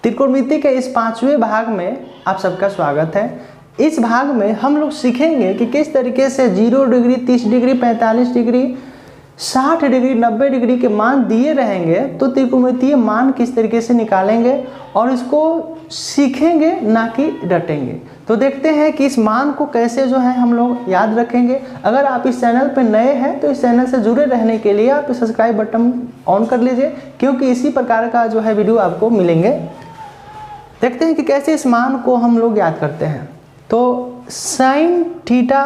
त्रिकोणमिति के इस 5वें भाग में आप सबका स्वागत है। इस भाग में हम लोग सीखेंगे कि किस तरीके से 0 degree, 30 degree, 45 degree, 60 degree, 90 degree के मान दिए रहेंगे तो त्रिकोणमितीय मान किस तरीके से निकालेंगे और इसको सीखेंगे ना कि रटेंगे। तो देखते हैं कि इस मान को कैसे जो है हम लोग याद रखेंगे। अगर आप इस चैनल पर नए हैं तो इस चैनल से जुड़े रहने के लिए आप सब्सक्राइब बटन ऑन कर लीजिए, क्योंकि इसी प्रकार का जो है वीडियो आपको मिलेंगे। देखते हैं कि कैसे इस मान को हम लोग याद करते हैं। तो साइन थीटा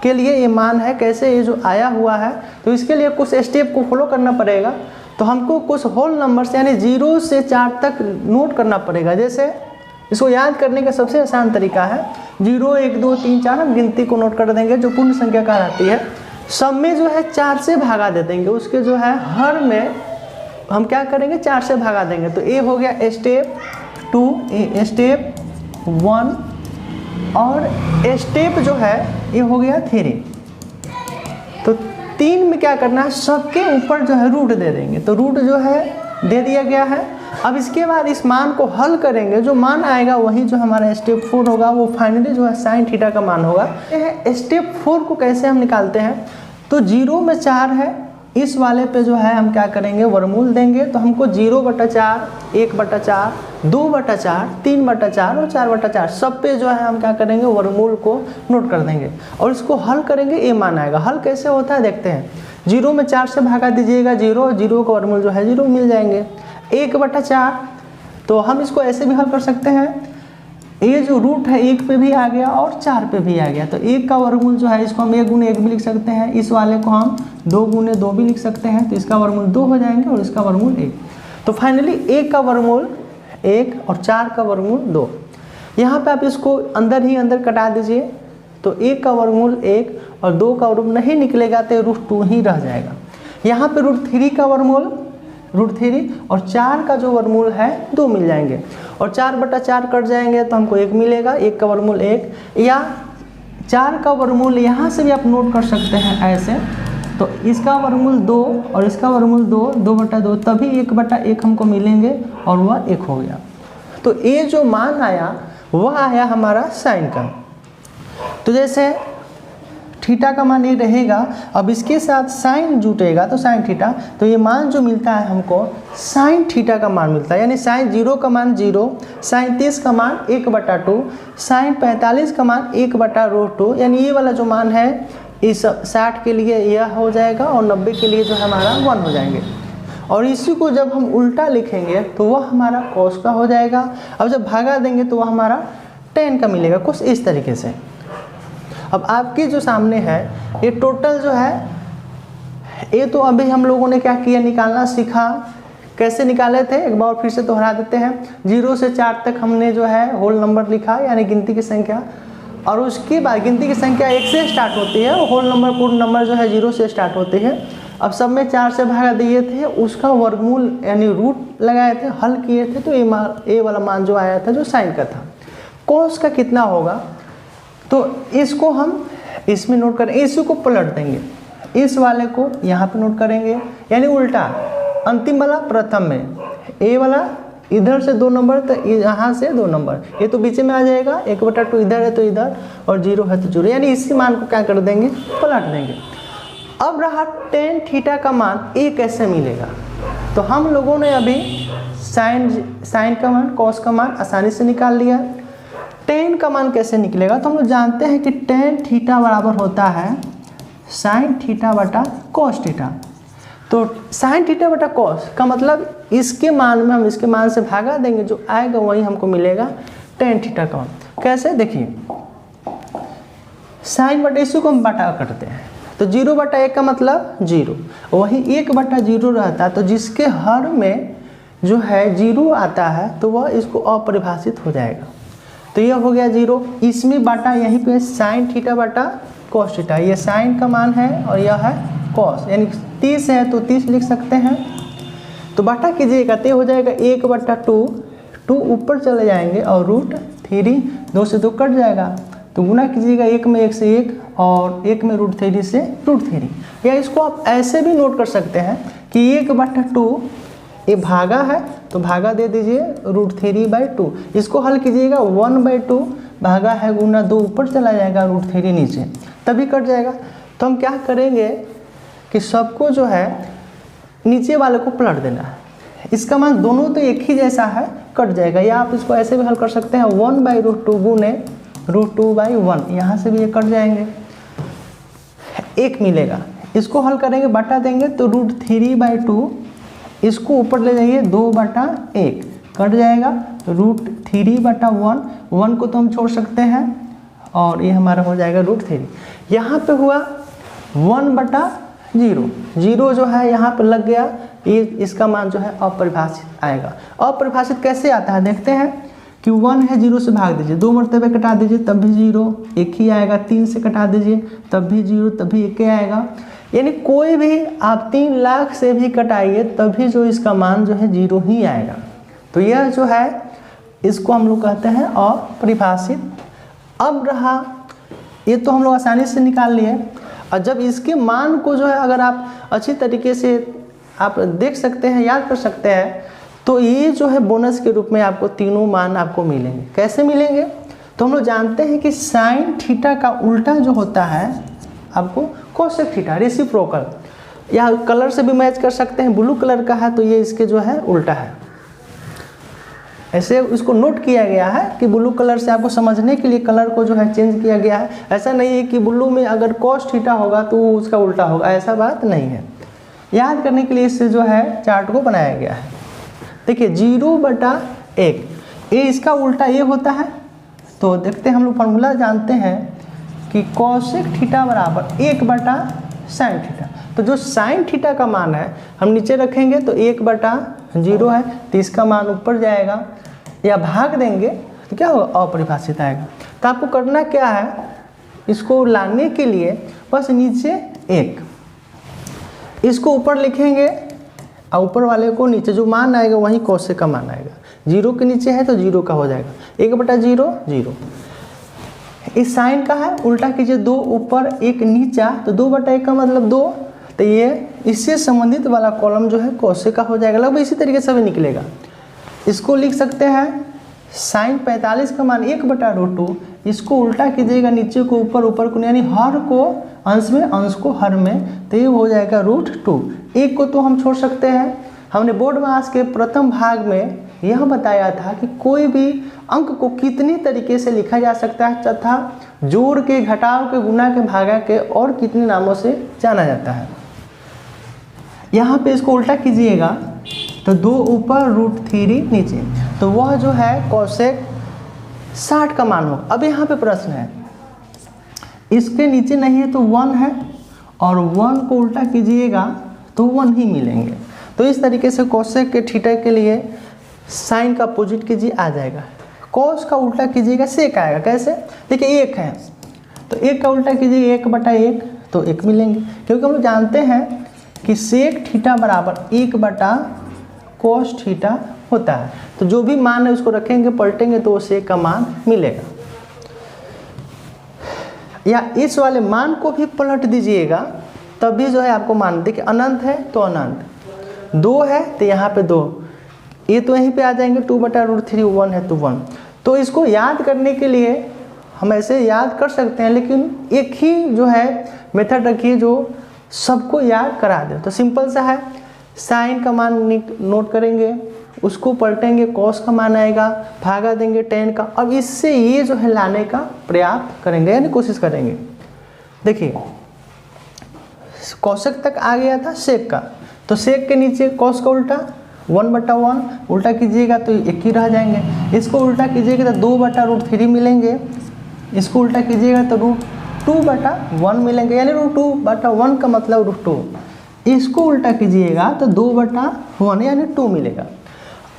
के लिए ये मान है, कैसे ये जो आया हुआ है, तो इसके लिए कुछ स्टेप को फॉलो करना पड़ेगा। तो हमको कुछ होल नंबर्स यानी 0 से 4 तक नोट करना पड़ेगा। जैसे इसको याद करने का सबसे आसान तरीका है 0, 1, 2, 3, 4 हम गिनती को नोट कर देंगे जो पूर्ण संख्या कहलाती है। सब में जो है 4 से भागा दे देंगे, उसके जो है हर में हम क्या करेंगे 4 से भागा देंगे। तो ये हो गया स्टेप 2, स्टेप 1 और स्टेप जो है ये हो गया 3। तो 3 में क्या करना है, सबके ऊपर जो है रूट दे देंगे। तो रूट जो है दे दिया गया है। अब इसके बाद इस मान को हल करेंगे, जो मान आएगा वही जो हमारा स्टेप 4 होगा, वो फाइनली जो है साइन थीटा का मान होगा। स्टेप 4 को कैसे हम निकालते हैं, तो 0 में 4 है, इस वाले पे जो है हम क्या करेंगे वर्गमूल देंगे। तो हमको 0/4, 1/4, 2/4, 3/4 और 4/4 सब पे जो है हम क्या करेंगे वर्गमूल को नोट कर देंगे और इसको हल करेंगे, ये मान आएगा। हल कैसे होता है देखते हैं। 0 में 4 से भागा दीजिएगा 0 का वर्गमूल जो है 0 मिल जाएंगे। 1/4 तो हम इसको ऐसे भी हल कर सकते हैं, ये जो रूट है 1 पे भी आ गया और 4 पे भी आ गया। तो 1 का वर्गमूल जो है इसको हम 1 गुने 1 भी लिख सकते हैं, इस वाले को हम 2 गुने 2 भी लिख सकते हैं। तो इसका वर्गमूल 2 हो जाएंगे और इसका वर्गमूल 1। तो फाइनली 1 का वर्गमूल 1 और 4 का वर्गमूल 2। यहाँ पे आप इसको अंदर ही अंदर कटा दीजिए। तो 1 का वर्गमूल 1 और 2 का वर्गमूल नहीं निकलेगा तो √2 ही रह जाएगा। यहाँ पे √3 का वर्गमूल √3 और 4 का जो वर्गमूल है 2 मिल जाएंगे और 4/4 कट जाएंगे तो हमको 1 मिलेगा। 1 का वर्गमूल 1 या 4 का वर्गमूल यहाँ से भी आप नोट कर सकते हैं ऐसे। तो इसका वर्गमूल 2 और इसका वर्गमूल 2, 2/2 तभी 1/1 हमको मिलेंगे और वह 1 हो गया। तो ये जो मान आया वह आया हमारा साइन का। तो जैसे थीटा का मान ये रहेगा, अब इसके साथ साइन जुटेगा तो साइन थीटा, तो ये मान जो मिलता है हमको साइन थीटा का मान मिलता है। यानी साइन 0 का मान 0, साइन 30 का मान 1/2, साइन 45 का मान 1/√2। यानी ये वाला जो मान है इस 60 के लिए यह हो जाएगा और 90 के लिए जो हमारा 1 हो जाएंगे। और इसी को जब हम उल्टा लिखेंगे तो वह हमारा cos का हो जाएगा। अब जब भागा देंगे तो वह हमारा tan का मिलेगा, कुछ इस तरीके से। अब आपके जो सामने है ये टोटल जो है, ये तो अभी हम लोगों ने क्या किया, निकालना सीखा। कैसे निकाले थे एक बार फिर से दोहरा देते हैं। 0 से 4 तक हमने जो है होल नंबर लिखा, यानी गिनती की संख्या, और उसके बाद गिनती की संख्या 1 से स्टार्ट होती है और होल नंबर पूर्ण नंबर जो है 0 से स्टार्ट होती है। अब सब में 4 से भागा दिए थे, उसका वर्गमूल यानी रूट लगाए थे, हल किए थे, तो ये वाला मान जो आया था जो साइन का था। cos का कितना होगा, तो इसको हम इसमें नोट करें, इसी को पलट देंगे, इस वाले को यहाँ पे नोट करेंगे, यानी उल्टा। अंतिम वाला प्रथम में, ए वाला इधर से 2 नंबर तो यहाँ से 2 नंबर, ये तो बीच में आ जाएगा। 1/2 इधर है तो इधर और 0 है तो 0, यानी इसी मान को क्या कर देंगे पलट देंगे। अब रहा tan थीटा का मान, ये कैसे मिलेगा, तो हम लोगों ने अभी साइन का मान, cos का मान आसानी से निकाल लिया। tan का मान कैसे निकलेगा, तो हम लोग जानते हैं कि tan थीटा बराबर होता है साइन थीटा बटा cos थीटा। तो साइन थीटा बटा cos का मतलब इसके मान में हम इसके मान से भागा देंगे, जो आएगा वही हमको मिलेगा tan थीटा का मान। कैसे देखिए, साइन बटा इसी को हम बटा करते हैं, तो 0/1 का मतलब 0, वही 1/0 रहता है। तो जिसके हर में जो है 0 आता है तो वह इसको अपरिभाषित हो जाएगा। तो यह हो गया 0, इसमें बाटा यहीं पे साइन थीटा बटा cos थीटा, ये साइन का मान है और यह है cos, यानी 30 है तो 30 लिख सकते हैं। तो बाटा कीजिएगा तो हो जाएगा 1/2, 2 ऊपर चले जाएंगे और √3, 2 से 2 कट जाएगा, तो गुना कीजिएगा 1 में 1 से 1 और 1 में √3 से √3। या इसको आप ऐसे भी नोट कर सकते हैं कि 1/2 ये भागा है तो भागा दे दीजिए √3/2। इसको हल कीजिएगा 1/2 भागा है गुना 2 ऊपर चला जाएगा √3 नीचे, तभी कट जाएगा। तो हम क्या करेंगे कि सबको जो है नीचे वाले को पलट देना है। इसका मान दोनों तो एक ही जैसा है, कट जाएगा। या आप इसको ऐसे भी हल कर सकते हैं 1/√2 गुने √2/1, यहाँ से भी ये कट जाएंगे, 1 मिलेगा। इसको हल करेंगे बटा देंगे तो √3/2, इसको ऊपर ले जाइए 2/1 कट जाएगा, √3/1, 1 को तो हम छोड़ सकते हैं और ये हमारा हो जाएगा √3। यहाँ पे हुआ 1/0, 0 जो है यहाँ पे लग गया, ये इसका मान जो है अपरिभाषित आएगा। अपरिभाषित कैसे आता है देखते हैं कि 1 है 0 से भाग दीजिए, 2 मरतबे कटा दीजिए तब भी 0, 1 ही आएगा, 3 से कटा दीजिए तब भी 0, तब भी 1 ही आएगा। यानी कोई भी आप 3 लाख से भी कटाइए तभी जो इसका मान जो है 0 ही आएगा। तो यह जो है इसको हम लोग कहते हैं अपरिभाषित। अब रहा, ये तो हम लोग आसानी से निकाल लिए, और जब इसके मान को जो है अगर आप अच्छी तरीके से आप देख सकते हैं, याद कर सकते हैं, तो ये जो है बोनस के रूप में आपको तीनों मान आपको मिलेंगे। कैसे मिलेंगे? तो हम लोग जानते हैं कि साइन थीटा का उल्टा जो होता है आपको कोसेक थीटा, रेसिप्रोकल, या कलर से भी मैच कर सकते हैं। ब्लू कलर का है तो ये इसके जो है उल्टा है, ऐसे इसको नोट किया गया है कि ब्लू कलर से आपको समझने के लिए कलर को जो है चेंज किया गया है। ऐसा नहीं है कि ब्लू में अगर cos थीटा होगा तो उसका उल्टा होगा, ऐसा बात नहीं है। याद करने के लिए इससे जो है चार्ट को बनाया गया है। देखिए 0/1, ये इसका उल्टा ये होता है। तो देखते हैं, हम लोग फार्मूला जानते हैं कि कोसेक थीटा बराबर 1/sin थीटा। तो जो साइन थीटा का मान है हम नीचे रखेंगे तो 1/0 है, तो इसका मान ऊपर जाएगा, या भाग देंगे तो क्या होगा? अपरिभाषित आएगा। तो आपको करना क्या है, इसको लाने के लिए बस नीचे 1, इसको ऊपर लिखेंगे और ऊपर वाले को नीचे, जो मान आएगा वहीं कोसेक का मान आएगा। 0 के नीचे है तो 0 का हो जाएगा, 1/0 0। इस साइन का है, उल्टा कीजिए 2 ऊपर 1 नीचा, तो 2/1 का मतलब 2, तो ये इससे संबंधित वाला कॉलम जो है कोसेक का हो जाएगा। लगभग इसी तरीके से भी निकलेगा। इसको लिख सकते हैं साइन 45 का मान 1/√2, इसको उल्टा कीजिएगा नीचे को ऊपर, ऊपर को, यानी हर को अंश में, अंश को हर में, तो ये हो जाएगा √2। 1 को तो हम छोड़ सकते हैं। हमने बोर्ड मास के प्रथम भाग में यह बताया था कि कोई भी अंक को कितनी तरीके से लिखा जा सकता है तथा जोड़ के, घटाव के, गुना के, भागा के और कितने नामों से जाना जाता है। यहाँ पे इसको उल्टा कीजिएगा तो 2 ऊपर √3 नीचे, तो वह जो है कोसेक 60 का मान होगा। अब यहाँ पे प्रश्न है, इसके नीचे नहीं है तो 1 है, और 1 को उल्टा कीजिएगा तो 1 ही मिलेंगे। तो इस तरीके से कोसेक के थीटा के लिए साइन का अपोजिट कीजिए, आ जाएगा। कॉस का उल्टा कीजिएगा सेक आएगा। कैसे? देखिए 1 है तो 1 का उल्टा कीजिए 1/1, तो 1 मिलेंगे, क्योंकि हम लोग जानते हैं कि सेक थीटा बराबर 1/cos थीटा होता है। तो जो भी मान है उसको रखेंगे, पलटेंगे तो सेक का मान मिलेगा। या इस वाले मान को भी पलट दीजिएगा तभी जो है आपको मान, देखिए अनंत है तो अनंत, 2 है तो यहाँ पे 2, ये तो यहीं पे आ जाएंगे 2/√3, 1 है तो 1। तो इसको याद करने के लिए हम ऐसे याद कर सकते हैं, लेकिन एक ही जो है मेथड रखिए जो सबको याद करा दे। तो सिंपल सा है, साइन का मान नोट करेंगे, उसको पलटेंगे, कॉस का मान आएगा, भागा देंगे tan का। अब इससे ये जो है लाने का प्रयास करेंगे, यानी कोशिश करेंगे। देखिए कोसेक तक आ गया था सेक का, तो सेक के नीचे कॉस का उल्टा 1/1, उल्टा कीजिएगा तो 1 ही रह जाएंगे। इसको उल्टा कीजिएगा तो 2/√3 मिलेंगे, इसको उल्टा कीजिएगा तो √2/1 मिलेंगे, यानी √2/1 का मतलब √2। इसको उल्टा कीजिएगा तो 2/1 यानी 2 मिलेगा।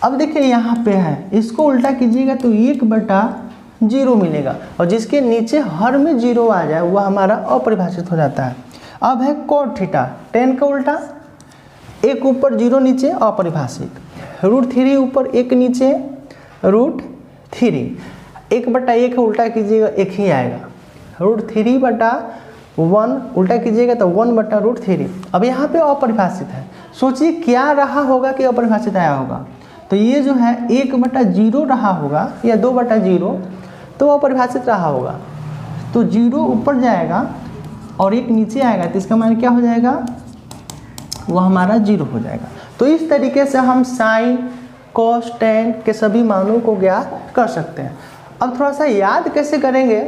अब देखिए यहाँ पे है, इसको उल्टा कीजिएगा तो 1/0 मिलेगा, और जिसके नीचे हर में 0 आ जाए वह हमारा अपरिभाषित हो जाता है। अब है cot थीटा, tan का उल्टा, 1 ऊपर 0 नीचे अपरिभाषित, √3 ऊपर 1 नीचे √3, 1/1 उल्टा कीजिएगा 1 ही आएगा, √3/1 उल्टा कीजिएगा तो 1/√3। अब यहाँ पे अपरिभाषित है, सोचिए क्या रहा होगा कि अपरिभाषित आया होगा। तो ये जो है 1/0 रहा होगा या 2/0, तो अपरिभाषित रहा होगा। तो 0 ऊपर जाएगा और 1 नीचे आएगा, तो इसका मान क्या हो जाएगा, वो हमारा 0 हो जाएगा। तो इस तरीके से हम साइन, कॉस, टेन के सभी मानों को ज्ञात कर सकते हैं। अब थोड़ा सा याद कैसे करेंगे,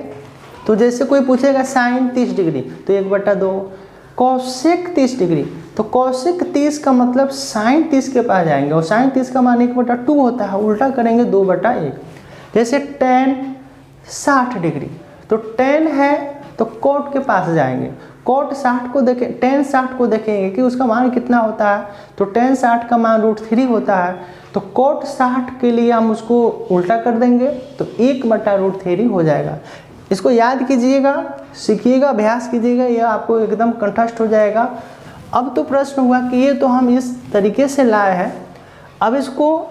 तो जैसे कोई पूछेगा साइन 30 डिग्री तो 1/2, कॉसेक 30 डिग्री तो कॉसेक 30 का मतलब साइन 30 के पास जाएंगे और साइन 30 का मान 1/2 होता है, उल्टा करेंगे 2/1। जैसे टेन 60 डिग्री तो टेन है तो कोट के पास जाएंगे, कोट 60 को देखें, टेन 60 को देखेंगे कि उसका मान कितना होता है, तो टेन 60 का मान √3 होता है, तो कोट 60 के लिए हम उसको उल्टा कर देंगे तो 1/√3 हो जाएगा। इसको याद कीजिएगा, सीखिएगा, अभ्यास कीजिएगा, यह आपको एकदम कंठस्थ हो जाएगा। अब तो प्रश्न हुआ कि ये तो हम इस तरीके से लाए हैं, अब इसको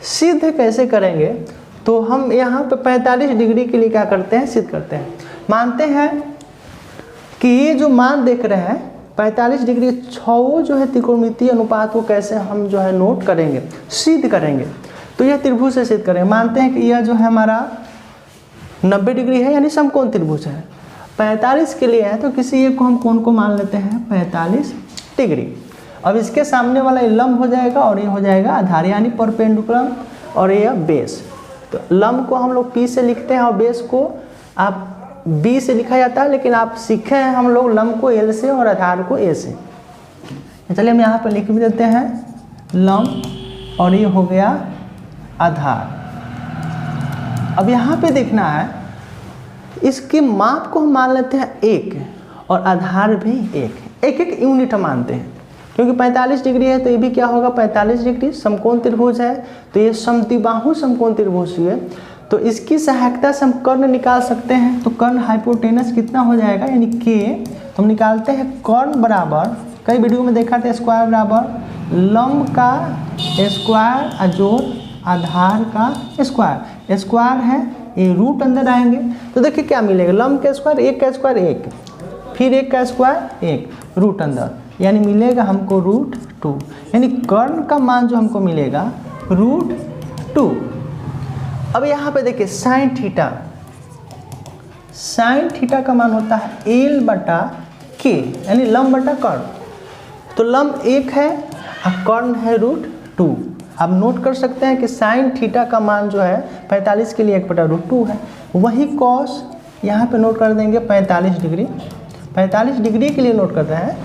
सिद्ध कैसे करेंगे, तो हम यहाँ पे 45 डिग्री के लिए क्या करते हैं, सिद्ध करते हैं। मानते हैं कि ये जो मान देख रहे हैं 45 डिग्री, छो जो है त्रिकोणमितीय अनुपात को कैसे हम जो है नोट करेंगे, सिद्ध करेंगे। तो यह त्रिभुज से सिद्ध करेंगे। मानते हैं कि यह जो है हमारा 90 डिग्री है, यानी समकोण त्रिभुज है। 45 के लिए है तो किसी एक को हम कोण को मान लेते हैं 45 डिग्री। अब इसके सामने वाला ये लंब हो जाएगा और ये हो जाएगा आधार, यानी परपेंडिकुलर, और ये बेस। तो लंब को हम लोग P से लिखते हैं और बेस को आप B से लिखा जाता है, लेकिन आप सीखे हैं हम लोग लंब को L से और आधार को A से। चलिए हम यहाँ पर लिख भी देते हैं लंब और ये हो गया आधार। अब यहाँ पे देखना है, इसके माप को हम मान लेते हैं 1 और आधार भी 1, एक यूनिट मानते हैं, क्योंकि 45 डिग्री है तो ये भी क्या होगा 45 डिग्री। समकोण त्रिभुज है तो ये समद्विबाहु समकोण त्रिभुज है, तो इसकी सहायता से हम कर्ण निकाल सकते हैं। तो कर्ण हाइपोटेनस कितना हो जाएगा, यानी K, तो हम निकालते हैं कर्ण बराबर, कई वीडियो में देखा था, स्क्वायर बराबर लंब का स्क्वायर जोड़ आधार का स्क्वायर, स्क्वायर है ये रूट अंदर आएंगे, तो देखिए क्या मिलेगा, लंब का स्क्वायर 1 का स्क्वायर 1, फिर 1 का स्क्वायर 1, रूट अंदर, यानी मिलेगा हमको √2, यानी कर्ण का मान जो हमको मिलेगा √2। अब यहाँ पे देखिए साइन थीटा का मान होता है L/K, यानी लंब बटा कर्ण। तो लंब 1 है और कर्ण है √2। आप नोट कर सकते हैं कि साइन थीटा का मान जो है 45 के लिए 1/√2 है। वही कॉस यहाँ पे नोट कर देंगे 45 डिग्री, 45 डिग्री के लिए नोट करते हैं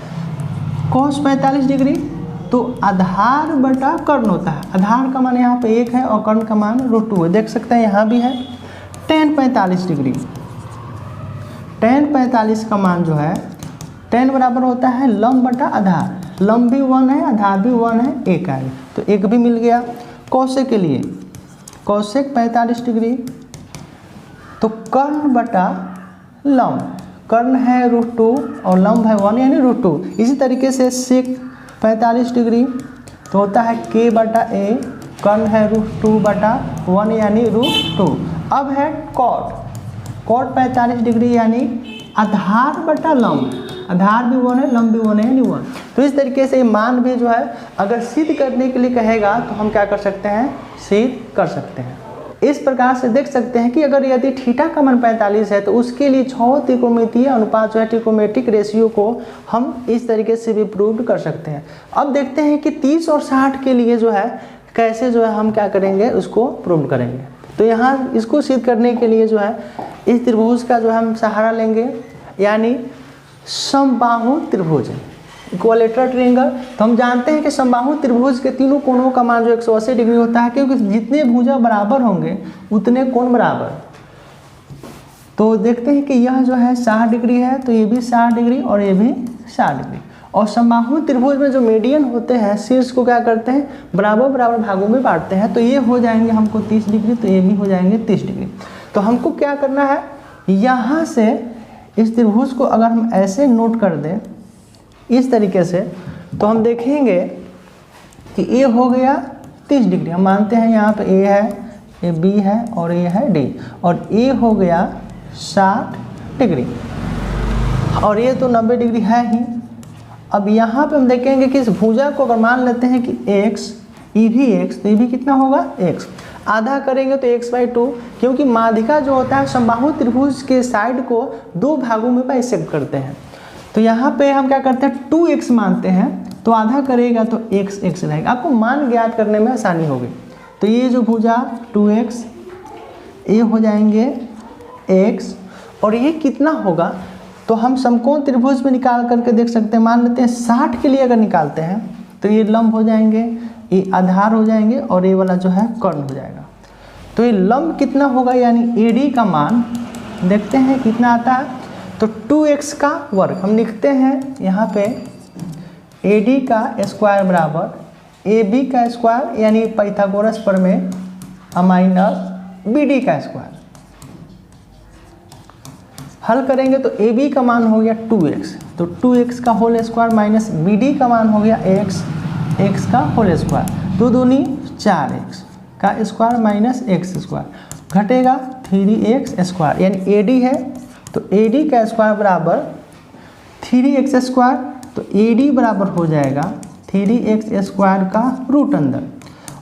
कॉस 45 डिग्री, तो आधार बटा कर्ण होता है। आधार का मान यहाँ पे 1 है और कर्ण का मान √2 है, देख सकते हैं यहाँ भी है। tan 45 डिग्री, tan 45 का मान जो है tan बराबर होता है लंब बटा आधार, लंब भी 1 है आधार भी 1 है, 1 आएगा तो 1 भी मिल गया। कौशिक के लिए कौशिक 45 डिग्री, तो कर्ण बटा लंब, कर्ण है √2 और लंब है 1 यानी √2। इसी तरीके से सेक 45 डिग्री तो होता है K/A, कर्ण है √2/1 यानी √2। अब है कॉट 45 डिग्री यानी आधार बटा लंब, आधार भी 1 है लंब भी 1 है यानी 1। तो इस तरीके से मान भी जो है अगर सिद्ध करने के लिए कहेगा तो हम क्या कर सकते हैं, सिद्ध कर सकते हैं। इस प्रकार से देख सकते हैं कि अगर यदि थीटा का मान 45 है तो उसके लिए 6 त्रिकोणमितीय अनुपात जो है ट्रिकोमेट्रिक रेशियो को हम इस तरीके से भी प्रूव कर सकते हैं। अब देखते हैं कि 30 और 60 के लिए जो है कैसे जो है हम क्या करेंगे, उसको प्रूव करेंगे। तो यहाँ इसको सिद्ध करने के लिए जो है इस त्रिभुज का जो है हम सहारा लेंगे, यानी समबाहु त्रिभुज, इक्विलेटरल ट्रायंगल। तो हम जानते हैं कि समबाहु त्रिभुज के तीनों कोणों का मान जो 180 डिग्री होता है, क्योंकि जितने भुजा बराबर होंगे उतने कोण बराबर। तो देखते हैं कि यह जो है 60 डिग्री है तो ये भी 60 डिग्री और ये भी 60 डिग्री। और समबाहु त्रिभुज में जो मीडियन होते हैं शीर्ष को क्या करते हैं, बराबर बराबर भागों में बांटते हैं। तो ये हो जाएंगे हमको 30 डिग्री, तो ये भी हो जाएंगे 30 डिग्री। तो हमको क्या करना है, यहाँ से इस त्रिभुज को अगर हम ऐसे नोट कर दें इस तरीके से, तो हम देखेंगे कि ए हो गया 30 डिग्री, हम मानते हैं यहाँ पे ए है, ये बी है और ये है डी, और ए हो गया 60 डिग्री और ये तो 90 डिग्री है ही। अब यहाँ पे हम देखेंगे कि इस भुजा को अगर मान लेते हैं कि x, ई भी x, तो ये भी कितना होगा x, आधा करेंगे तो x/2, क्योंकि माध्यिका जो होता है समबाहु त्रिभुज के साइड को दो भागों में बाइसेक्ट करते हैं। तो यहाँ पे हम क्या करते हैं 2x मानते हैं, तो आधा करेगा तो x रहेगा। आपको मान ज्ञात करने में आसानी होगी। तो ये जो भुजा 2x, ये हो जाएंगे x, और ये कितना होगा तो हम समकोण त्रिभुज में निकाल करके देख सकते हैं। मान लेते हैं 60 के लिए अगर निकालते हैं तो ये लंब हो जाएंगे, ये आधार हो जाएंगे, और ये वाला जो है कर्ण हो जाएगा। तो ये लंब कितना होगा, यानी AD का मान देखते हैं कितना आता है। तो 2x का वर्ग हम लिखते हैं यहाँ पे, AD का स्क्वायर बराबर AB का स्क्वायर, यानी पाइथागोरस प्रमेय, माइनस BD का स्क्वायर। हल करेंगे तो AB का मान हो गया 2x, तो 2x का होल स्क्वायर माइनस BD का मान हो गया x का होल स्क्वायर, 2 दूनी 4x का स्क्वायर माइनस x स्क्वायर, घटेगा 3x स्क्वायर, यानी AD है तो AD का स्क्वायर बराबर 3x स्क्वायर, तो AD बराबर हो जाएगा 3x स्क्वायर का रूट अंदर,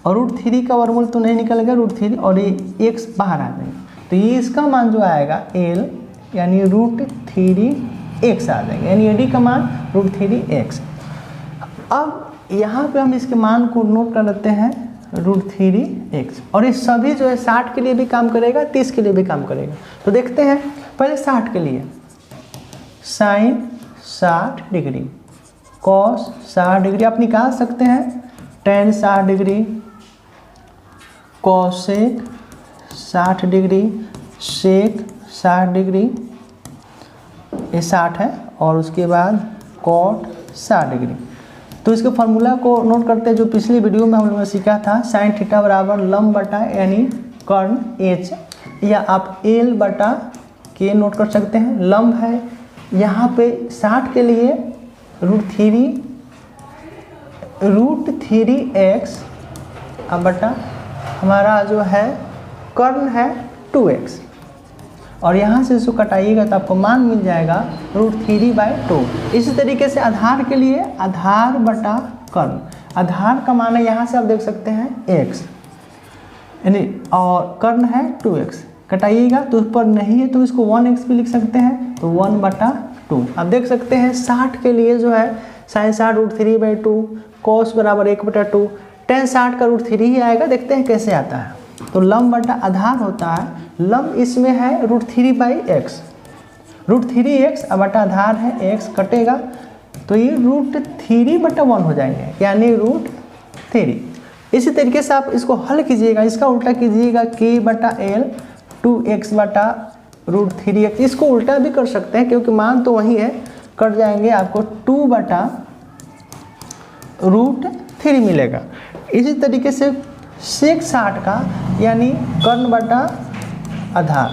और रूट 3 का वर्गमूल तो नहीं निकलेगा, रूट 3, और ये x बाहर आ जाएगा। तो ये इसका मान जो आएगा L, यानी √3x आ जाएगा, यानी AD का मान √3x। अब यहाँ पे हम इसके मान को नोट कर लेते हैं √3x, और ये सभी जो है 60 के लिए भी काम करेगा, 30 के लिए भी काम करेगा। तो देखते हैं पहले 60 के लिए, साइन 60 डिग्री, कॉस 60 डिग्री आप निकाल सकते हैं, टेन 60 डिग्री, कॉसेक 60 डिग्री, सेक 60 डिग्री, ये 60 है, और उसके बाद कॉट 60 डिग्री। तो इसके फार्मूला को नोट करते हैं जो पिछली वीडियो में हम लोगों ने सीखा था, साइन थीटा बराबर लंब बटा यानी कर्ण h, या आप L बटा के नोट कर सकते हैं। लंब है यहाँ पे 60 के लिए √3x अब बटा हमारा जो है कर्ण है 2x, और यहाँ से इसको कटाइएगा तो आपको मान मिल जाएगा √3/2। इसी तरीके से आधार के लिए आधार बटा कर्ण, आधार का मान है यहाँ से आप देख सकते हैं x, यानी और कर्ण है 2x, कटाइएगा तो ऊपर नहीं है तो इसको 1x भी लिख सकते हैं, तो 1/2। आप देख सकते हैं 60 के लिए जो है साइन 60 √3/2, कॉस बराबर 1/2, टेन 60 का √3 ही आएगा। देखते हैं कैसे आता है। तो लंब बटा आधार होता है, लंब इसमें है √3/x, √3x अब बटा आधार है x, कटेगा तो ये √3/1 हो जाएंगे, यानी √3। इसी तरीके से आप इसको हल कीजिएगा, इसका उल्टा कीजिएगा k/L 2x बटा √3x, इसको उल्टा भी कर सकते हैं क्योंकि मान तो वही है, कट जाएंगे आपको 2/√3 मिलेगा। इसी तरीके से सेक 60 का यानी कर्ण बटा आधार,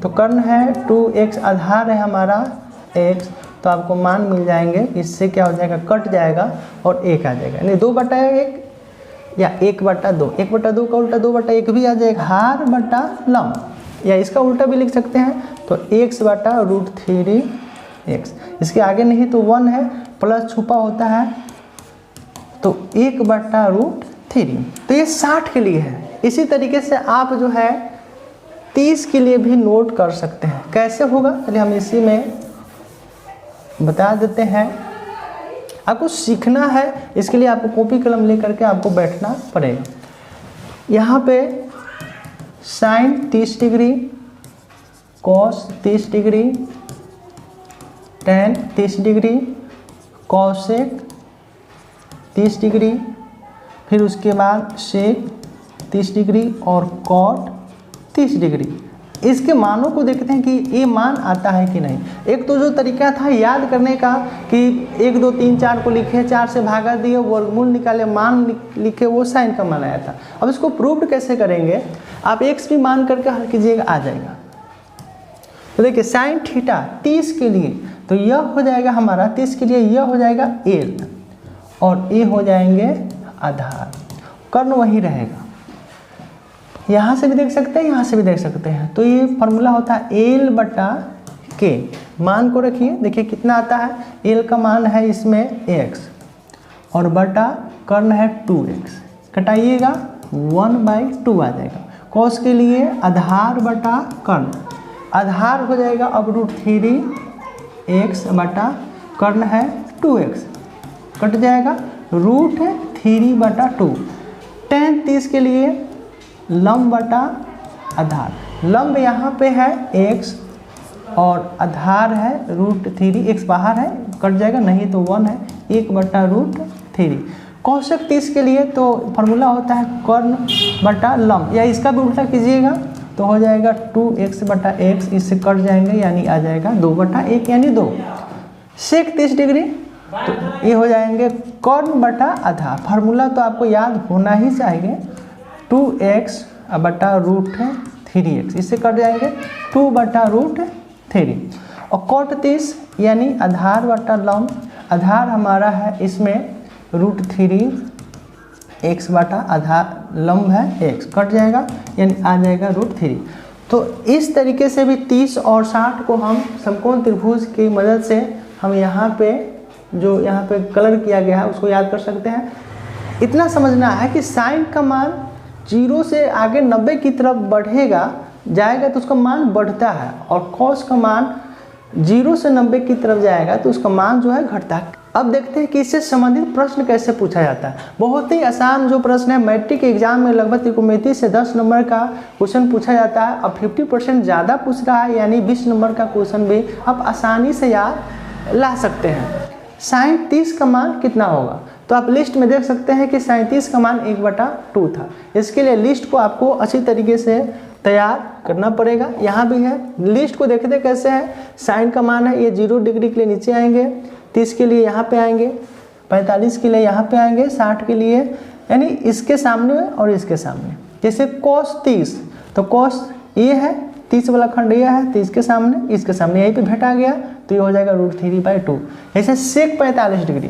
तो कर्ण है 2x, आधार है हमारा x, तो आपको मान मिल जाएंगे, इससे क्या हो जाएगा कट जाएगा और 1 आ जाएगा, यानी 2/1 या 1/2, 1/2 का उल्टा 2/1 भी आ जाएगा, हार बटा लंब, या इसका उल्टा भी लिख सकते हैं तो x/√3x, इसके आगे नहीं तो 1 है, प्लस छुपा होता है तो 1/√3। तो ये 60 के लिए है। इसी तरीके से आप जो है 30 के लिए भी नोट कर सकते हैं। कैसे होगा चलिए हम इसी में बता देते हैं। आपको सीखना है, इसके लिए आपको कॉपी कलम लेकर के आपको बैठना पड़ेगा। यहाँ पे साइन 30 डिग्री, कॉस 30 डिग्री, टेन 30 डिग्री, कॉसेक 30 डिग्री, फिर उसके बाद सेक 30 डिग्री और कॉट 30 डिग्री। इसके मानों को देखते हैं कि ये मान आता है कि नहीं। एक तो जो तरीका था याद करने का कि 1 2 3 4 को लिखे, 4 से भागा दिए, वर्गमूल निकाले, मान लिखे, वो साइन का मान आया था। अब इसको प्रूव्ड कैसे करेंगे, आप x भी मान करके हल कीजिएगा, आ जाएगा। तो देखिए साइन थीटा 30 के लिए तो यह हो जाएगा हमारा, 30 के लिए यह हो जाएगा L और ये हो जाएंगे आधार, कर्ण वही रहेगा। यहाँ से भी देख सकते हैं, यहाँ से भी देख सकते हैं। तो ये फॉर्मूला होता है L/K, मान को रखिए, देखिए कितना आता है, एल का मान है इसमें x और बटा कर्ण है 2x, कटाइएगा 1/2 आ जाएगा। कॉस के लिए आधार बटा कर्ण, आधार हो जाएगा अब √3x बटा कर्ण है 2x, कट जाएगा √3/2। tan 30 के लिए लंब बटा आधार, लंब यहाँ पे है x और आधार है √3, x बाहर है कट जाएगा, नहीं तो 1 है, 1/√3। कौशिक 30 के लिए तो फार्मूला होता है कर्ण बटा लंब, या इसका भी उल्टा कीजिएगा तो हो जाएगा 2x/x, इससे कट जाएंगे यानी आ जाएगा 2/1 यानी 2। सेक 30 डिग्री तो ये हो जाएंगे कर्ण बटा आधार, फार्मूला तो आपको याद होना ही चाहिए, 2x/√3x, इससे कट जाएंगे 2/√3। और cot 30 यानी आधार बटा लंब, आधार हमारा है इसमें √3x बटा आधार, लंब है x, कट जाएगा यानी आ जाएगा √3। तो इस तरीके से भी 30 और 60 को हम समकोण त्रिभुज की मदद से हम यहाँ पे जो यहाँ पे कलर किया गया है उसको याद कर सकते हैं। इतना समझना है कि साइन का मान 0 से आगे 90 की तरफ बढ़ेगा जाएगा तो उसका मान बढ़ता है, और कॉस का मान 0 से 90 की तरफ जाएगा तो उसका मान जो है घटता है। अब देखते हैं कि इससे संबंधित प्रश्न कैसे पूछा जाता है। बहुत ही आसान जो प्रश्न है, मैट्रिक एग्जाम में लगभग त्रिकोणमिति से 10 नंबर का क्वेश्चन पूछा जाता है। अब 50% ज़्यादा पूछ रहा है, यानी 20 नंबर का क्वेश्चन भी आप आसानी से याद ला सकते हैं। साइन 30 का मान कितना होगा, तो आप लिस्ट में देख सकते हैं कि 37 का मान 1/2 था। इसके लिए लिस्ट को आपको अच्छी तरीके से तैयार करना पड़ेगा। यहाँ भी है, लिस्ट को देखते कैसे है, साइन का मान है ये 0 डिग्री के लिए नीचे आएंगे, 30 के लिए यहाँ पे आएंगे, 45 के लिए यहाँ पे आएंगे, 60 के लिए यानी इसके सामने और इसके सामने। जैसे cos 30 तो cos ये है, 30 वाला खंड ये है, 30 के सामने इसके सामने, यहीं पे भेट आ गया तो ये हो जाएगा √3/2। ऐसे सेक 45 डिग्री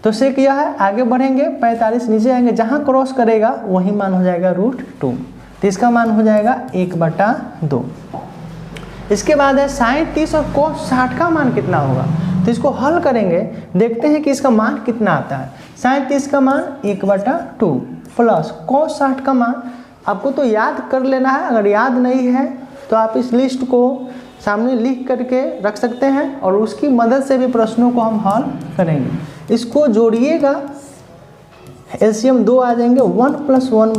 तो सेक यह है, आगे बढ़ेंगे 45 नीचे आएंगे, जहाँ क्रॉस करेगा वही मान हो जाएगा √2, तो इसका मान हो जाएगा 1/2। इसके बाद है साइन 30 और cos 60 का मान कितना होगा, तो इसको हल करेंगे, देखते हैं कि इसका मान कितना आता है। साइन 30 का मान 1/2 प्लस cos 60 का मान आपको तो याद कर लेना है, अगर याद नहीं है तो आप इस लिस्ट को सामने लिख करके रख सकते हैं और उसकी मदद से भी प्रश्नों को हम हल करेंगे। इसको जोड़िएगा, एलसीएम 2 आ जाएंगे, 1 + 1 =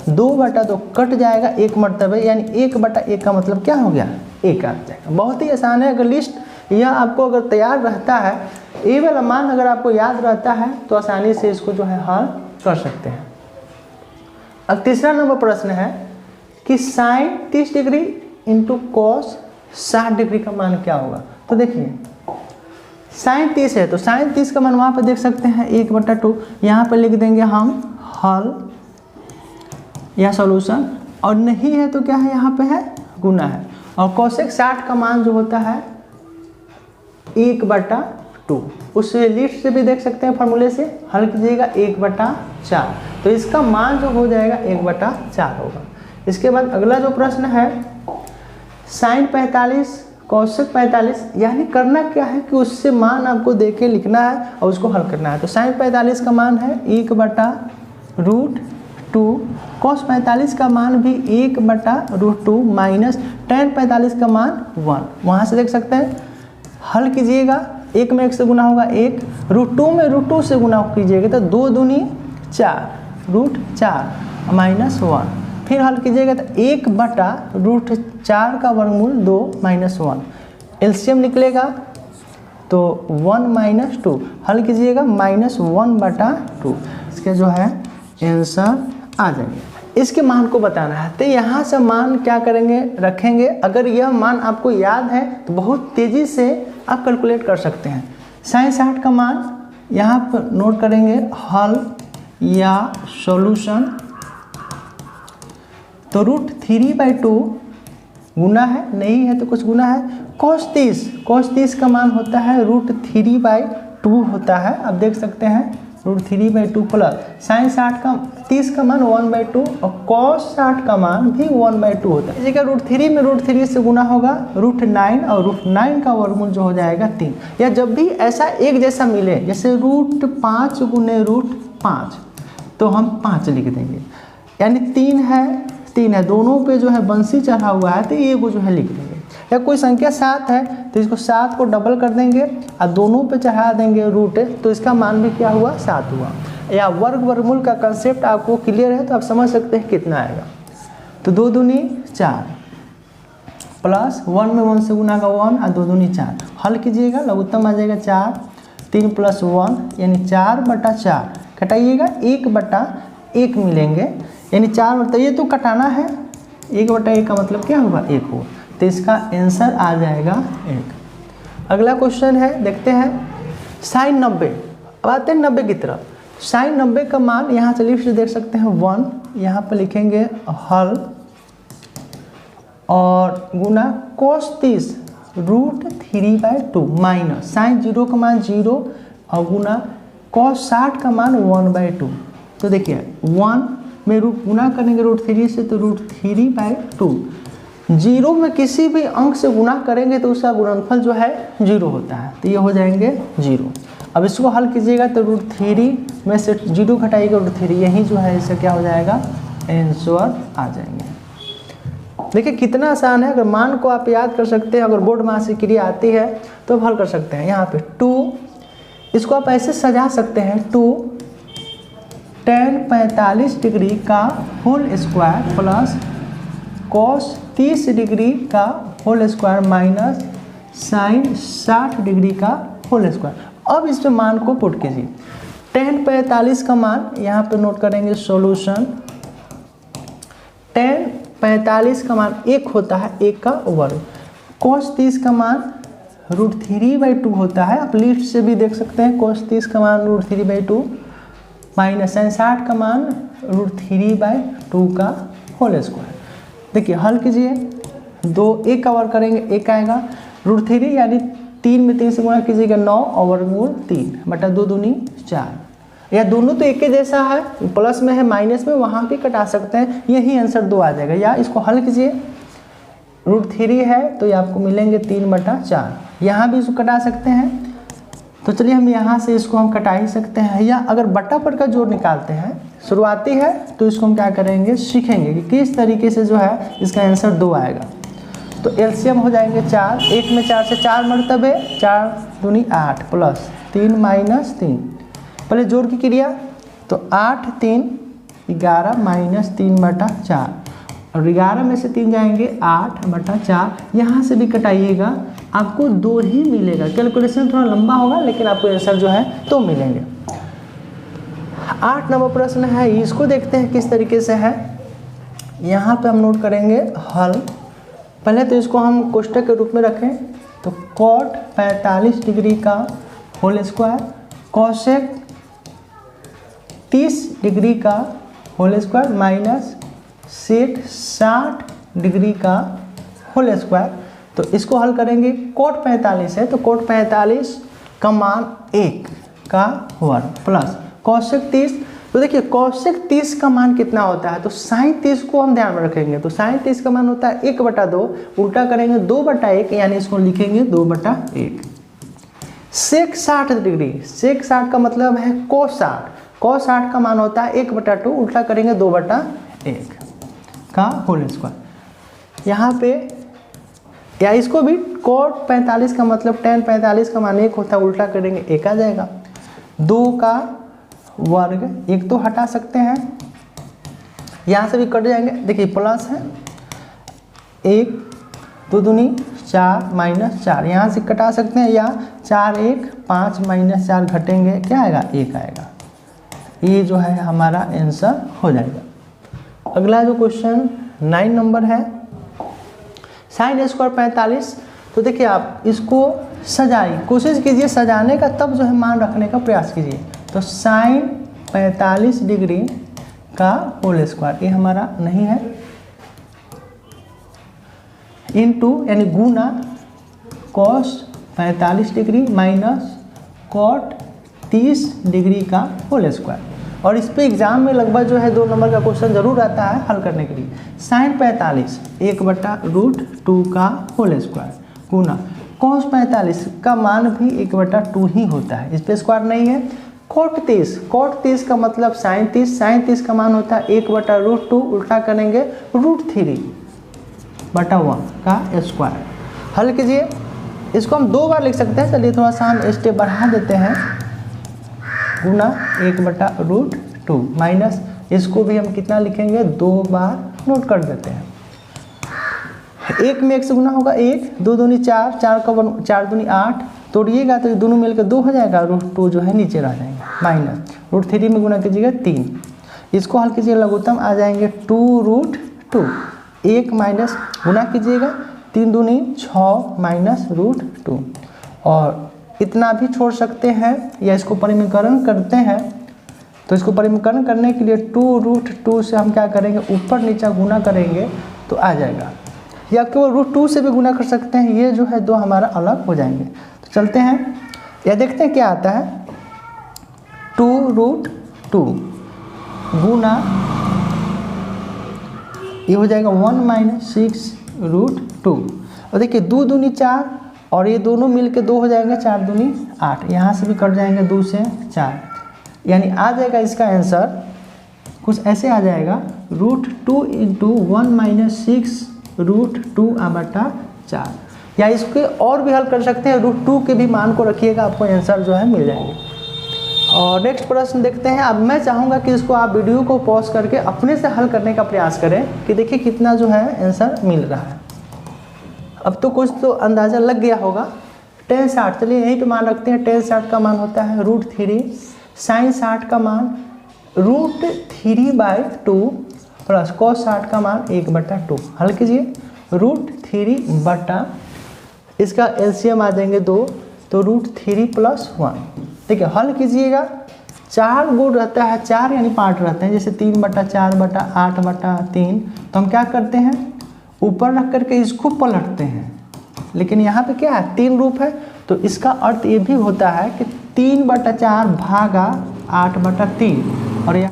2/2 कट जाएगा 1 मरतबे, यानी 1/1 का मतलब क्या हो गया, 1 आ जाएगा। बहुत ही आसान है, अगर लिस्ट यह आपको अगर तैयार रहता है, ये वाला मान अगर आपको याद रहता है तो आसानी से इसको जो है हल कर सकते हैं। अब तीसरा नंबर प्रश्न है कि sine 30 degree into cos 60 degree का मान क्या होगा। तो देखिए साइन 30 है तो साइन 30 का मान वहाँ पर देख सकते हैं 1/2, यहाँ पर लिख देंगे हम हल या सॉल्यूशन, और नहीं है तो क्या है यहाँ पे है गुना है। और कोसेक 60 का मान जो होता है 1/2, उससे लिस्ट से भी देख सकते हैं, फार्मूले से हल कीजिएगा 1/4, तो इसका मान जो हो जाएगा 1/4 होगा। इसके बाद अगला जो प्रश्न है साइन 45 कोसेक 45, यानी करना क्या है कि उससे मान आपको देके लिखना है और उसको हल करना है। तो साइन 45 का मान है 1/√2, cos 45 का मान भी 1/√2 माइनस tan 45 का मान 1, वहाँ से देख सकते हैं, हल कीजिएगा, 1 में 1 से गुना होगा 1, √2 में √2 से गुना कीजिएगा तो 2 दूनी 4, √4 माइनस 1, फिर हल कीजिएगा तो 1/√4 का वर्गमूल 2 माइनस 1, एलसीएम निकलेगा तो 1 - 2, हल कीजिएगा -1/2, इसके जो है आंसर आ जाएंगे। इसके मान को बताना है तो यहाँ से मान क्या करेंगे, रखेंगे। अगर यह मान आपको याद है तो बहुत तेज़ी से आप कैलकुलेट कर सकते हैं। साइन 60 का मान यहाँ पर नोट करेंगे, हल या सॉल्यूशन, तो √3/2 गुना है, नहीं है तो कुछ गुना है। cos 30 का मान होता है √3/2 होता है, आप देख सकते हैं √3/2 प्लस साइन 30 का मान 1/2 और कॉस 60 का मान भी 1/2 होता है। इसी का √3 में √3 से गुना होगा √9 और √9 का वर्गमूल जो हो जाएगा 3। या जब भी ऐसा एक जैसा मिले जैसे √5 गुने √5 तो हम 5 लिख देंगे, यानी 3 है दोनों पे जो है बंसी चढ़ा हुआ है तो ये वो जो है लिख देंगे। या कोई संख्या 7 है तो इसको 7 को डबल कर देंगे और दोनों पे चढ़ा देंगे रूट, तो इसका मान भी क्या हुआ 7 हुआ। या वर्गमूल का कंसेप्ट आपको क्लियर है तो आप समझ सकते हैं कितना आएगा। तो 2 दूनी 4 प्लस 1 में 1 से गुना का 1 और 2 दूनी 4, हल कीजिएगा लघुत्तम आ जाएगा 4, 3 + 1 यानी 4/4, कटाइएगा 1/1 मिलेंगे यानी 4, ये तो कटाना है 1/1 का मतलब क्या होगा 1 होगा, तो इसका आंसर आ जाएगा 1। अगला क्वेश्चन है, देखते हैं साइन 90। अब आते हैं 90 की तरफ। साइन 90 का मान यहाँ से लिफ्ट से देख सकते हैं 1, यहाँ पर लिखेंगे हल और गुना cos 30 √3/2 माइनस साइन 0 का मान 0 और गुना cos 60 का मान 1/2। तो देखिए 1 में गुना करेंगे √3 से तो √3/2। 0 में किसी भी अंक से गुना करेंगे तो उसका गुणनफल जो है 0 होता है, तो ये हो जाएंगे 0। अब इसको हल कीजिएगा तो √3 में से 0 घटाइएगा √3, यही जो है इससे क्या हो जाएगा आंसर आ जाएंगे। देखिए कितना आसान है, अगर मान को आप याद कर सकते हैं, अगर बोर्ड मास की क्रिया आती है तो हल कर सकते हैं। यहाँ पे 2, इसको आप ऐसे सजा सकते हैं 2 tan 45 डिग्री का whole square plus cos 30 degree का whole square minus sine 60 degree का होल स्क्वायर। अब इसमें मान को पुट कीजिए। tan 45 का मान यहाँ पे नोट करेंगे सॉल्यूशन। tan 45 का मान 1 होता है, 1 का वर्ग। cos 30 का मान √3/2 होता है, आप लिस्ट से भी देख सकते हैं cos 30 का मान √3/2 माइनस साइन 60 का मान √3/2 का होल स्क्वायर। देखिए हल कीजिए, 1 का वर्ग करेंगे 1 आएगा, √3 यानी 3 में 3 से गुणा कीजिएगा 9 और वर्गमूल 3/2 दूनी 4। या दोनों तो एक ही जैसा है, प्लस में है माइनस में, वहाँ भी कटा सकते हैं, यही आंसर 2 आ जाएगा। या इसको हल कीजिए, √3 है तो ये आपको मिलेंगे 3/4। यहाँ भी इसको कटा सकते हैं, तो चलिए हम यहाँ से इसको हम कटा ही सकते हैं। या अगर बट्टा पर का जोड़ निकालते हैं शुरुआती है तो इसको हम क्या करेंगे सीखेंगे कि किस तरीके से जो है इसका आंसर 2 आएगा। तो एलसीएम हो जाएंगे 4, 1 में 4 से 4 मरतबे, 4 दूनी 8 प्लस 3 माइनस 3, पहले जोड़ की क्रिया तो 8 3 11 माइनस 3/4 और 11 में से 3 जाएंगे 8/4। यहाँ से भी कटाइएगा, आपको 2 ही मिलेगा। कैलकुलेशन थोड़ा लंबा होगा लेकिन आपको आंसर जो है 2 मिलेंगे। 8 नंबर प्रश्न है, इसको देखते हैं किस तरीके से है। यहाँ पे हम नोट करेंगे हल। पहले तो इसको हम कोष्टक के रूप में रखें तो cot 45 डिग्री का होल स्क्वायर cosec 30 डिग्री का whole square minus sec 60 degree का होल स्क्वायर। तो इसको हल करेंगे, cot 45 है तो cot 45 का मान 1 का वर्ग प्लस cosec 30। तो देखिए cosec 30 का मान कितना होता है, तो sin 30 को हम ध्यान में रखेंगे। तो sin 30 का मान होता है 1/2, उल्टा करेंगे 2/1 यानी इसको लिखेंगे 2/1। sec 60 डिग्री, sec 60 का मतलब है cos 60, cos 60 का मान होता है 1/2, उल्टा करेंगे 2/1 का होल स्क्वायर। यहाँ पे या इसको भी cot 45 का मतलब tan 45 का मान 1 होता है, उल्टा करेंगे 1 आ जाएगा। 2 का वर्ग, 1 तो हटा सकते हैं, यहाँ से भी कट जाएंगे। देखिए प्लस है 1 2 दूनी 4 माइनस 4, यहाँ से कटा सकते हैं, या 4 1 5 माइनस 4 घटेंगे क्या आएगा 1 आएगा। ये जो है हमारा आंसर हो जाएगा। अगला जो क्वेश्चन 9 नंबर है, साइन स्क्वायर 45। तो देखिए आप इसको सजाइए, कोशिश कीजिए सजाने का, तब जो है मान रखने का प्रयास कीजिए। तो साइन 45 डिग्री का होल स्क्वायर, ये हमारा नहीं है, इनटू यानी गुना cos 45 degree minus cot 30 degree का होल स्क्वायर। और इस पे एग्जाम में लगभग जो है 2 नंबर का क्वेश्चन जरूर आता है हल करने के लिए। साइन 45 1/√2 का होल स्क्वायर गुना कॉस 45 का मान भी 1/2 ही होता है, इस पे स्क्वायर नहीं है। कोट 30 का मतलब साइन 30 का मान होता है 1/√2, उल्टा करेंगे √3/1 का स्क्वायर। हल कीजिए, इसको हम 2 बार लिख सकते हैं, चलिए थोड़ा सा हम स्टेप बढ़ा देते हैं, गुना 1/√2 माइनस इसको भी हम कितना लिखेंगे 2 बार नोट कर देते हैं। 1 में 1 से गुना होगा 1, 2 दूनी 4, 4 दूनी 8, तोड़िएगा तो ये दोनों मिलकर 2 हो जाएगा, √2 जो है नीचे रह जाएंगे, माइनस √3 में गुना कीजिएगा 3, इसको हल कीजिएगा लघुत्तम आ जाएंगे 2√2, 1 माइनस गुना कीजिएगा 3 दूनी 6 माइनस √2, और इतना भी छोड़ सकते हैं या इसको परिमीकरण करते हैं, तो इसको परिमीकरण करने के लिए 2√2 से हम क्या करेंगे ऊपर नीचे गुना करेंगे तो आ जाएगा, या केवल √2 से भी गुना कर सकते हैं, ये जो है 2 हमारा अलग हो जाएंगे। तो चलते हैं या देखते हैं क्या आता है, 2√2 गुना ये हो जाएगा 1 माइनस 6√2, और देखिए 2 दूनी 4 और ये दोनों मिलके 2 हो जाएंगे, 4 दूनी 8, यहाँ से भी कट जाएंगे 2 से 4, यानी आ जाएगा इसका आंसर कुछ ऐसे आ जाएगा √2 × 1 माइनस 6√2/4, या इसके और भी हल कर सकते हैं, √2 के भी मान को रखिएगा, आपको आंसर जो है मिल जाएंगे। और नेक्स्ट प्रश्न देखते हैं। अब मैं चाहूँगा कि इसको आप वीडियो को पॉज करके अपने से हल करने का प्रयास करें कि देखिए कितना जो है आंसर मिल रहा है। अब तो कुछ तो अंदाज़ा लग गया होगा। tan 60, चलिए यहीं पे मान रखते हैं, tan 60 का मान होता है √3, sin 60 का मान √3/2 प्लस cos 60 का मान 1/2। हल कीजिए, √3 इसका एलसीएम आ जाएंगे 2, तो √3 + 1। ठीक है, हल कीजिएगा, 4 गुण रहता है, 4 यानी 5 रहते हैं, जैसे 3/4/8/3, तो हम क्या करते हैं ऊपर रख करके इसको पलटते हैं, लेकिन यहाँ पे क्या है 3 रूप है, तो इसका अर्थ ये भी होता है कि 3/4 भागा 8/3, और यहाँ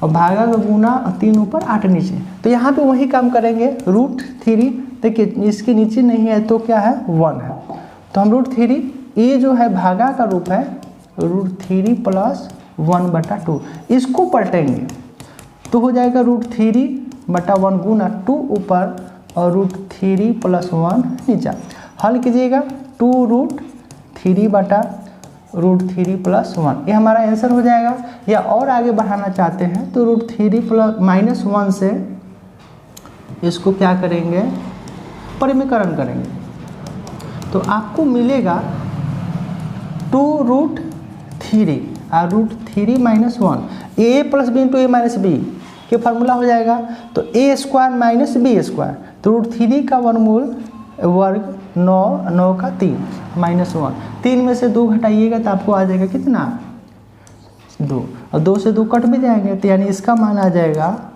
और भागा का गुना 3 ऊपर 8 नीचे, तो यहाँ पे वही काम करेंगे। √3 देखिए इसके नीचे नहीं है तो क्या है 1 है, तो हम √3 ये जो है भागा का रूप है √3 + 1/2, इसको पलटेंगे तो हो जाएगा √3/1 गुना 2 ऊपर और √3 + 1 नीचे। हल कीजिएगा, 2√3/√3 + 1, ये हमारा आंसर हो जाएगा। या और आगे बढ़ाना चाहते हैं तो √3 + -1 से इसको क्या करेंगे परिमीकरण करेंगे, तो आपको मिलेगा 2√3 और √3 - 1, a + b × a - b के फार्मूला हो जाएगा, तो a² - b², तो √3 का वर्गमूल वर्ग 9 का 3 -1, 3 में से 2 घटाइएगा तो आपको आ जाएगा कितना 2, और 2 से 2 कट भी जाएंगे, तो यानी इसका मान आ जाएगा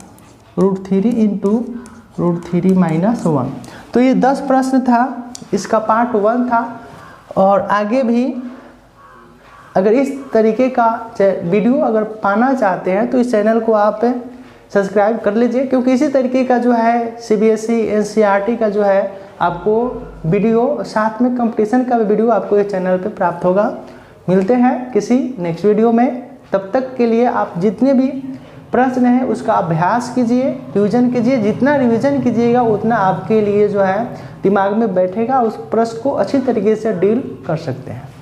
√3 × √3 - 1। तो ये 10 प्रश्न था, इसका पार्ट 1 था, और आगे भी अगर इस तरीके का वीडियो अगर पाना चाहते हैं तो इस चैनल को आप सब्सक्राइब कर लीजिए, क्योंकि इसी तरीके का जो है CBSE NCERT का जो है आपको वीडियो, साथ में कंपटीशन का भी वीडियो आपको इस चैनल पे प्राप्त होगा। मिलते हैं किसी नेक्स्ट वीडियो में, तब तक के लिए आप जितने भी प्रश्न हैं उसका अभ्यास कीजिए, रिवीजन कीजिए, जितना रिवीजन कीजिएगा उतना आपके लिए जो है दिमाग में बैठेगा, उस प्रश्न को अच्छी तरीके से डील कर सकते हैं।